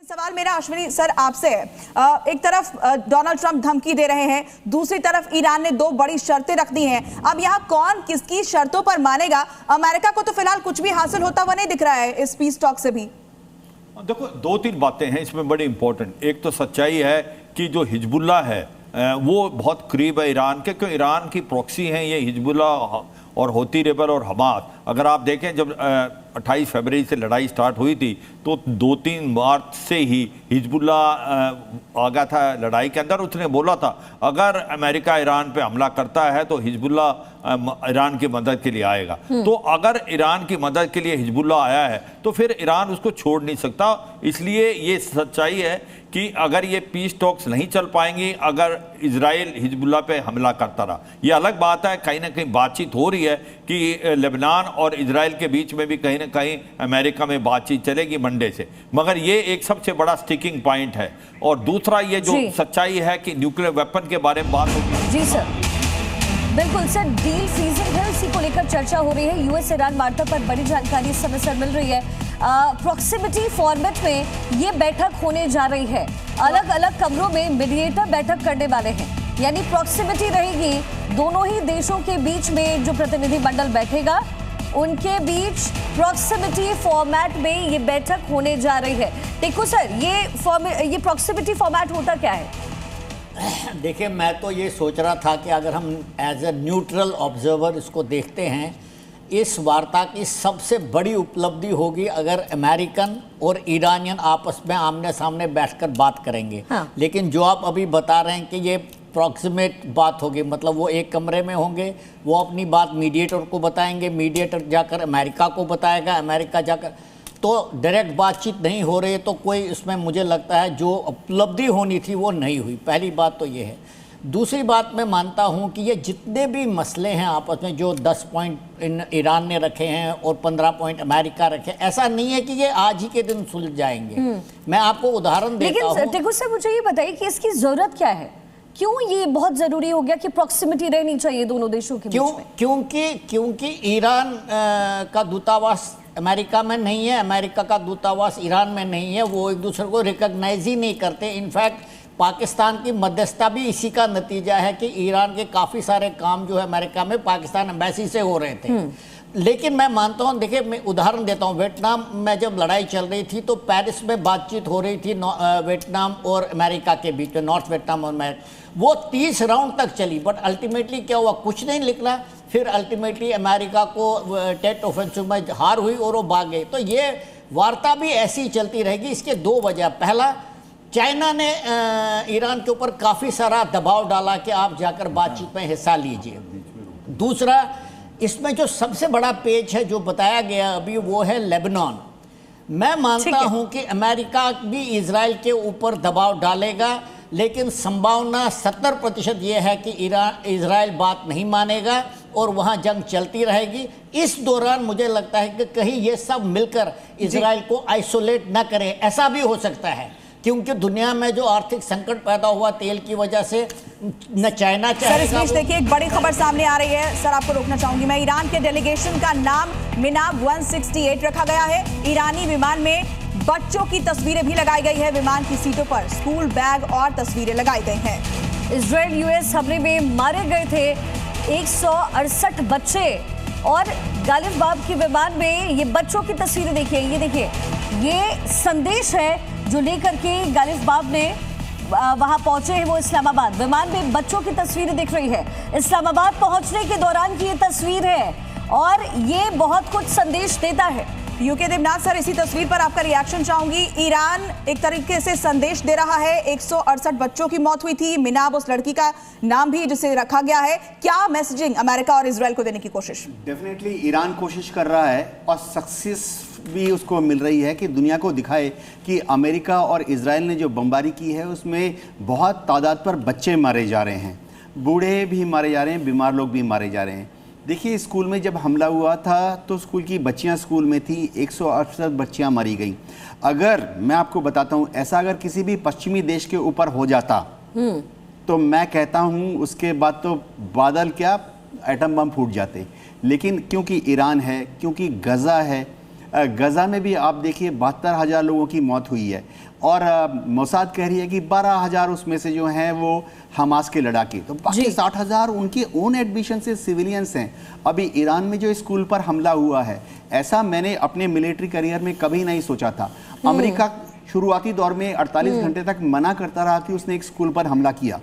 सवाल मेरा अश्विनी सर आपसे है। एक तरफ डोनाल्ड ट्रंप धमकी दे रहे हैं, दूसरी तरफ ईरान ने दो बड़ी शर्तें रख दी हैं। अब यहाँ कौन किसकी शर्तों पर मानेगा? अमेरिका को तो फिलहाल कुछ भी हासिल होता हुआ नहीं दिख रहा है इस पीस टॉक से भी। देखो, दो तीन बातें हैं इसमें बड़ी इंपॉर्टेंट। एक तो सच्चाई है कि जो हिजबुल्लाह है वो बहुत करीब है ईरान के, क्योंकि ईरान की प्रॉक्सी हैं ये हिजबुल्लाह और हौती रेबल और हमास। अगर आप देखें जब 28 फरवरी से लड़ाई स्टार्ट हुई थी तो 2-3 मार्च से ही हिजबुल्लाह आ गया था लड़ाई के अंदर। उसने बोला था अगर अमेरिका ईरान पे हमला करता है तो हिजबुल्लाह ईरान की मदद के लिए आएगा। तो अगर ईरान की मदद के लिए हिजबुल्लाह आया है तो फिर ईरान उसको छोड़ नहीं सकता। इसलिए ये सच्चाई है कि अगर ये पीस टॉक्स नहीं चल पाएंगी, अगर इजराइल हिजबुल्लाह पे हमला करता रहा, ये अलग बात है। कहीं ना कहीं बातचीत हो रही है कि लेबनान और इजराइल के बीच में भी कहीं ना कहीं अमेरिका में बातचीत चलेगी मंडे से, मगर ये एक सबसे बड़ा स्टिकिंग पॉइंट है। और दूसरा ये जो सच्चाई है कि न्यूक्लियर वेपन के बारे में बात होगी। जी सर, बिल्कुल सर, डील फ्रीजिंग है, उसी को लेकर चर्चा हो रही है। यूएस ईरान वार्ता पर बड़ी जानकारी इस समय सर मिल रही है। प्रॉक्सिमिटी फॉर्मेट में ये बैठक होने जा रही है। अलग अलग कमरों में मीडिएटर बैठक करने वाले हैं, यानी प्रॉक्सिमिटी रहेगी। दोनों ही देशों के बीच में जो प्रतिनिधिमंडल बैठेगा उनके बीच प्रॉक्सिमिटी फॉर्मेट में ये बैठक होने जा रही है। देखो सर, ये प्रॉक्सिमिटी फॉर्मेट होता क्या है? देखिए, मैं तो ये सोच रहा था कि अगर हम एज ए न्यूट्रल ऑब्जर्वर इसको देखते हैं, इस वार्ता की सबसे बड़ी उपलब्धि होगी अगर अमेरिकन और ईरानियन आपस में आमने सामने बैठकर बात करेंगे। हाँ। लेकिन जो आप अभी बता रहे हैं कि ये प्रॉक्सिमेट बात होगी, मतलब वो एक कमरे में होंगे, वो अपनी बात मीडिएटर को बताएंगे, मीडिएटर जाकर अमेरिका को बताएगा, अमेरिका जाकर, तो डायरेक्ट बातचीत नहीं हो रही है। तो कोई इसमें मुझे लगता है जो उपलब्धि होनी थी वो नहीं हुई। पहली बात तो ये है। दूसरी बात, मैं मानता हूं कि ये जितने भी मसले हैं आपस में, जो 10 पॉइंट ईरान ने रखे हैं और 15 पॉइंट अमेरिका रखे, ऐसा नहीं है कि ये आज ही के दिन सुलझ जाएंगे। मैं आपको उदाहरण देता हूं। लेकिन टिकू सर, मुझे ये बताइए कि इसकी जरूरत क्या है? क्यों ये बहुत जरूरी हो गया कि प्रॉक्सिमिटी रहनी चाहिए दोनों देशों के बीच में? क्योंकि ईरान का दूतावास अमेरिका में नहीं है, अमेरिका का दूतावास ईरान में नहीं है, वो एक दूसरे को रिकॉग्नाइज ही नहीं करते। इनफैक्ट पाकिस्तान की मध्यस्थता भी इसी का नतीजा है कि ईरान के काफ़ी सारे काम जो है अमेरिका में पाकिस्तान एम्बेसी से हो रहे थे। लेकिन मैं मानता हूँ, देखिए मैं उदाहरण देता हूँ, वियतनाम में जब लड़ाई चल रही थी तो पेरिस में बातचीत हो रही थी वियतनाम और अमेरिका के बीच में, नॉर्थ वियतनाम और अमेरिका, वो 30 राउंड तक चली, बट अल्टीमेटली क्या हुआ, कुछ नहीं निकला। फिर अल्टीमेटली अमेरिका को टेट ऑफेंसिव में हार हुई और वो भाग गए। तो ये वार्ता भी ऐसी ही चलती रहेगी। इसके दो वजह, पहला, चाइना ने ईरान के ऊपर काफ़ी सारा दबाव डाला कि आप जाकर बातचीत में हिस्सा लीजिए। दूसरा, इसमें जो सबसे बड़ा पेज है जो बताया गया अभी, वो है लेबनान। मैं मानता हूं कि अमेरिका भी इजराइल के ऊपर दबाव डालेगा, लेकिन संभावना 70% ये है कि इजराइल बात नहीं मानेगा और वहां जंग चलती रहेगी। इस दौरान मुझे लगता है कि कहीं ये सब मिलकर इजराइल को आइसोलेट न करें, ऐसा भी हो सकता है, क्योंकि दुनिया में जो आर्थिक संकट पैदा हुआ तेल की वजह से, न चाइना चाहेगा। सर, देखिए एक बड़ी खबर सामने आ रही है। सर, आपको रोकना चाहूंगी मैं। ईरान के डेलीगेशन का नाम मिनाब 168 रखा गया है। ईरानी विमान में बच्चों की तस्वीरें भी लगाई गई है। विमान की सीटों पर स्कूल बैग और तस्वीरें लगाई गई हैं। इजराइल यूएस हमले में मारे गए थे 168 बच्चे, और गालिब बाब के विमान में ये बच्चों की तस्वीरें देखिए। ये देखिए, ये संदेश है जो लेकर के गालिब बाब ने वहां पहुंचे हैं वो इस्लामाबाद। विमान में बच्चों की तस्वीरें दिख रही है। इस्लामाबाद पहुंचने के दौरान की ये तस्वीर है और ये बहुत कुछ संदेश देता है। यूके देवनाथ सर, इसी तस्वीर पर आपका रिएक्शन चाहूंगी। ईरान एक तरीके से संदेश दे रहा है, 168 बच्चों की मौत हुई थी, मिनाब उस लड़की का नाम भी जिसे रखा गया है। क्या मैसेजिंग अमेरिका और इजराइल को देने की कोशिश? डेफिनेटली ईरान कोशिश कर रहा है और सक्सेस भी उसको मिल रही है कि दुनिया को दिखाए कि अमेरिका और इजराइल ने जो बमबारी की है उसमें बहुत तादाद पर बच्चे मारे जा रहे हैं, बूढ़े भी मारे जा रहे हैं, बीमार लोग भी मारे जा रहे हैं। देखिए, स्कूल में जब हमला हुआ था तो स्कूल की बच्चियां स्कूल में थी, 168 बच्चियां मारी गई। अगर मैं आपको बताता हूं, ऐसा अगर किसी भी पश्चिमी देश के ऊपर हो जाता तो मैं कहता हूं उसके बाद तो बादल क्या, एटम बम फूट जाते। लेकिन क्योंकि ईरान है, क्योंकि गज़ा है, गज़ा में भी आप देखिए 72,000 लोगों की मौत हुई है। और मोसाद कह रही है कि 12,000 उसमें से जो हैं वो हमास के लड़ाके, तो बाकी 60,000 उनके ओन एडमिशन से सिविलियंस हैं। अभी ईरान में जो स्कूल पर हमला हुआ है, ऐसा मैंने अपने मिलिट्री करियर में कभी नहीं सोचा था। अमेरिका शुरुआती दौर में 48 घंटे तक मना करता रहा कि उसने एक स्कूल पर हमला किया।